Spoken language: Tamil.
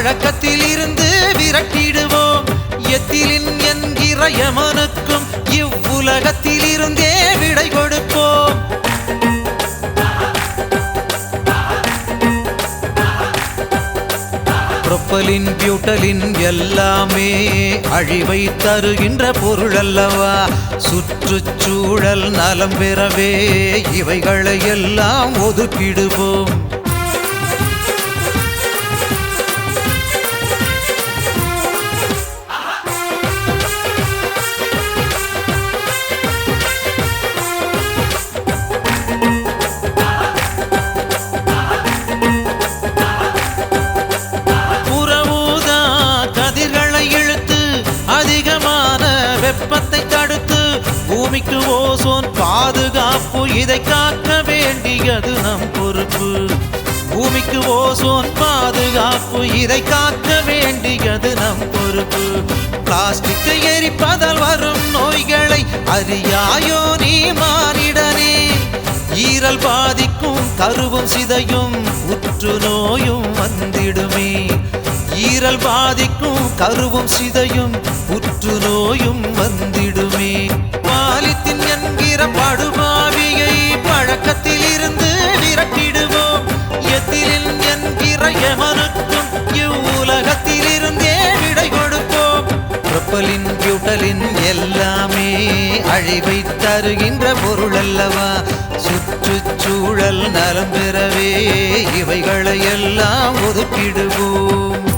பழக்கத்தில் இருந்து விரட்டிடுவோம். எத்திலின் என்கிற யமனுக்கும் இவ்வுலகத்தில் இருந்தே விடை கொடுப்போம். புரோப்பலின் பியூட்டலின் எல்லாமே அழிவை தருகின்ற பொருள் அல்லவா. சுற்றுச்சூழல் நலம் பெறவே இவைகளை எல்லாம் ஒதுக்கிடுவோம். அதிகமான வெப்பத்தை தடுத்து பூமிக்கு ஓசோன் பாதுகாப்பு, இதை காக்க வேண்டியது நம் பொறுப்பு. பூமிக்கு ஓசோன் பாதுகாப்பு, இதை காக்க வேண்டியது நம் பொறுப்பு. பிளாஸ்டிக்கை எரிப்பதால் வரும் நோய்களை அறியாயோ நீ மானிடனே. ஈரல் பாதிக்கும் கருவும் சிதையும் புற்றுநோயும் வந்திடுமே. ஈரல் பாதிக்கும் கருவும் சிதையும் புற்றுநோயும் வந்திடுமே. பாலித்தீன் என்கிற படுபாவியை பழக்கத்தில் இருந்து விரட்டிடுவோம். எத்திலின் என்கிற யமனுக்கும் இவ்வுலகத்தில் இருந்தே விடை கொடுப்போம். புரோப்பலின் பியூட்டலின் எல்லாமே அழிவை தருகின்ற பொருள் அல்லவா. சுற்றுச்சூழல் நலம் பெறவே இவைகளை எல்லாம் ஒதுக்கிடுவோம்.